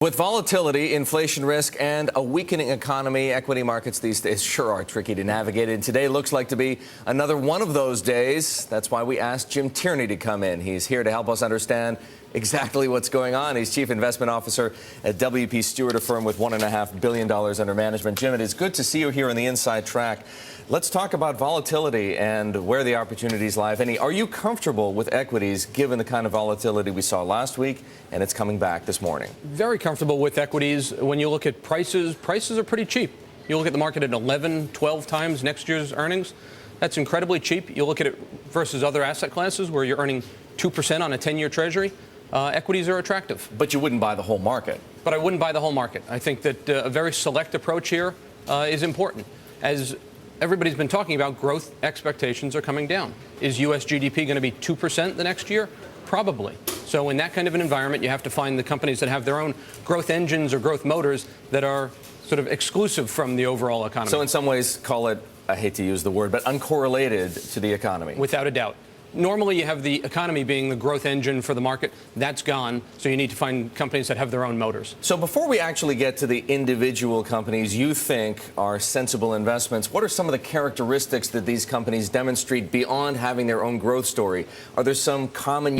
With volatility, inflation risk, and a weakening economy, equity markets these days sure are tricky to navigate. And today looks like to be another one of those days. That's why we asked Jim Tierney to come in. He's here to help us understand exactly what's going on. He's Chief Investment Officer at WP Stewart, a firm with $1.5 billion under management. Jim, it is good to see you here on the Inside Track. Let's talk about volatility and where the opportunities lie, if any. Are you comfortable with equities given the kind of volatility we saw last week and it's coming back this morning? Very comfortable with equities. When you look at prices are pretty cheap. You look at the market at 11, 12 times next year's earnings. That's incredibly cheap. You look at it versus other asset classes where you're earning 2% on a 10-year treasury. Equities are attractive. But you wouldn't buy the whole market. But I wouldn't buy the whole market. I think that a very select approach here is important. As everybody's been talking about, growth expectations are coming down. Is U.S. GDP going to be 2% the next year? Probably. So in that kind of an environment, you have to find the companies that have their own growth engines or growth motors that are sort of exclusive from the overall economy. So in some ways, call it, I hate to use the word, but uncorrelated to the economy. Without a doubt. Normally, you have the economy being the growth engine for the market. That's gone. So you need to find companies that have their own motors. So before we actually get to the individual companies you think are sensible investments, what are some of the characteristics that these companies demonstrate beyond having their own growth story? Are there some common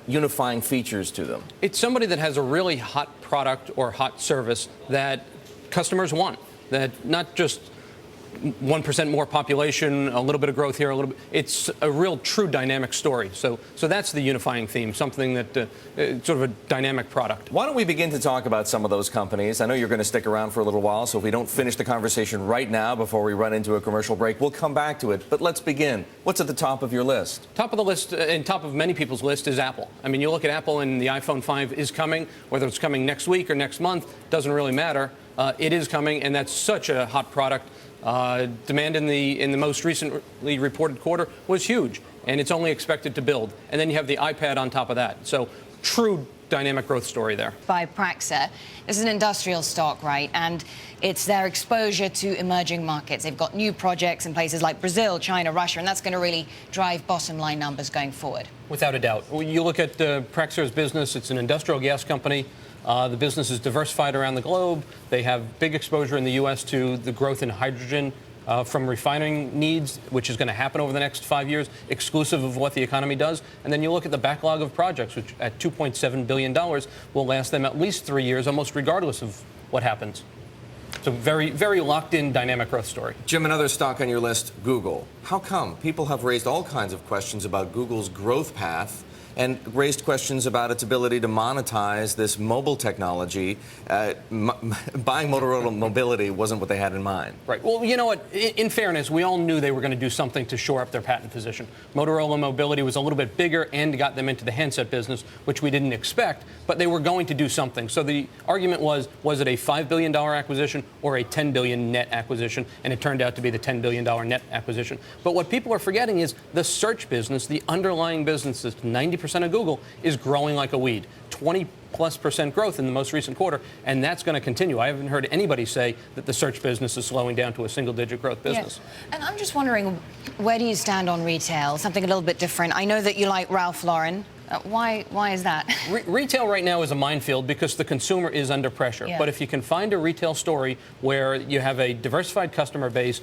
unifying features to them? It's somebody that has a really hot product or hot service that customers want, that not just 1% more population, a little bit of growth here, a little bit. It's a real true dynamic story. So that's the unifying theme, something that sort of a dynamic product. Why don't we begin to talk about some of those companies? I know you're going to stick around for a little while, so if we don't finish the conversation right now before we run into a commercial break, we'll come back to it. But let's begin. What's at the top of your list? Top of the list, and top of many people's list, is Apple. I mean, you look at Apple and the iPhone 5 is coming, whether it's coming next week or next month, doesn't really matter. It is coming, and that's such a hot product. Demand in the most recently reported quarter was huge, and it's only expected to build. And then you have the iPad on top of that. So true dynamic growth story there. By Praxair. This is an industrial stock, right? And it's their exposure to emerging markets. They've got new projects in places like Brazil, China, Russia, and that's going to really drive bottom line numbers going forward. Without a doubt. When you look at Praxair's business, it's an industrial gas company. The business is diversified around the globe. They have big exposure in the U.S. to the growth in hydrogen from refining needs, which is going to happen over the next 5 years, exclusive of what the economy does. And then you look at the backlog of projects, which at $2.7 billion will last them at least 3 years, almost regardless of what happens. So very, very locked-in dynamic growth story. Jim, another stock on your list, Google. How come? People have raised all kinds of questions about Google's growth path and raised questions about its ability to monetize this mobile technology. Buying Motorola Mobility wasn't what they had in mind. Right. Well, you know what? In fairness, we all knew they were going to do something to shore up their patent position. Motorola Mobility was a little bit bigger and got them into the handset business, which we didn't expect, but they were going to do something. So the argument was it a $5 billion acquisition or a $10 billion net acquisition? And it turned out to be the $10 billion net acquisition. But what people are forgetting is the search business, the underlying business that's 90% of Google, is growing like a weed. 20+% growth in the most recent quarter, and that's going to continue. I haven't heard anybody say that the search business is slowing down to a single-digit growth business. Yeah. And I'm just wondering, where do you stand on retail? Something a little bit different. I know that you like Ralph Lauren. Why is that? Retail right now is a minefield because the consumer is under pressure. Yeah. But if you can find a retail story where you have a diversified customer base,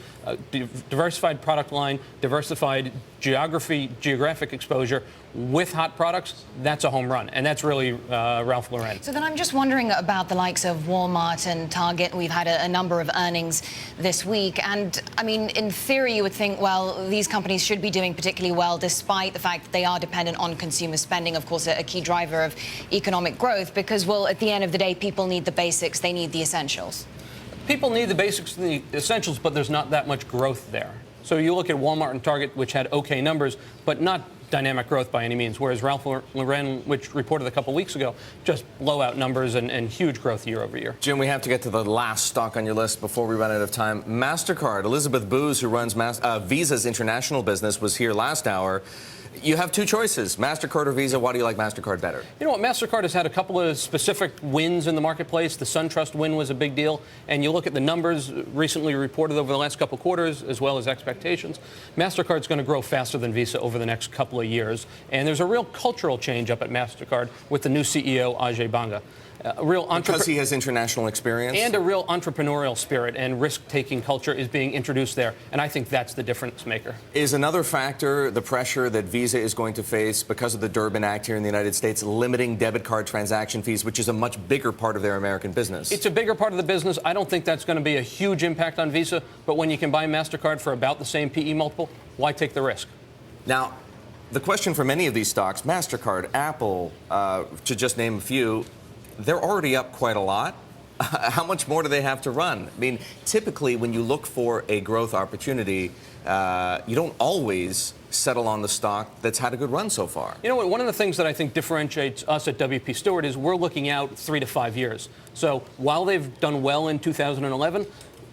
diversified product line, diversified geographic exposure with hot products, that's a home run. And that's really Ralph Lauren. So then I'm just wondering about the likes of Walmart and Target. We've had a number of earnings this week. And, I mean, in theory, you would think, well, these companies should be doing particularly well despite the fact that they are dependent on consumer spending, of course, a key driver of economic growth, because, well, at the end of the day, people need the basics. They need the essentials. People need the basics and the essentials, but there's not that much growth there. So you look at Walmart and Target, which had okay numbers, but not dynamic growth by any means, whereas Ralph Lauren, which reported a couple weeks ago, just blowout numbers and huge growth year over year. Jim, we have to get to the last stock on your list before we run out of time. MasterCard. Elizabeth Booz, who runs Visa's international business, was here last hour. You have two choices, MasterCard or Visa. Why do you like MasterCard better? You know what? MasterCard has had a couple of specific wins in the marketplace. The SunTrust win was a big deal. And you look at the numbers recently reported over the last couple quarters, as well as expectations. MasterCard's going to grow faster than Visa over the next couple of years. And there's a real cultural change up at MasterCard with the new CEO, Ajay Banga. A real because he has international experience and a real entrepreneurial spirit and risk-taking culture is being introduced there, and I think that's the difference maker. Is another factor the pressure that Visa is going to face because of the Durbin Act here in the United States, limiting debit card transaction fees, which is a much bigger part of their American business? It's a bigger part of the business. I don't think that's going to be a huge impact on Visa, but when you can buy MasterCard for about the same PE multiple, why take the risk? Now, the question for many of these stocks, MasterCard, Apple, to just name a few, they're already up quite a lot. How much more do they have to run? I mean, typically when you look for a growth opportunity, you don't always settle on the stock that's had a good run so far. You know what? One of the things that I think differentiates us at WP Stewart is we're looking out 3 to 5 years. So while they've done well in 2011,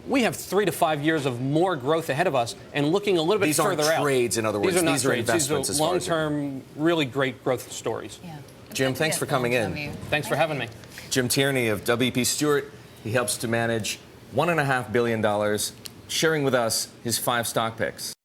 we have 3 to 5 years of more growth ahead of us and looking a little bit further out. These aren't trades, in other words. These are investments. These are long-term, really great growth stories. Yeah. Jim, thanks for coming in. Thanks for having me. Jim Tierney of WP Stewart. He helps to manage $1.5 billion, sharing with us his 5 stock picks.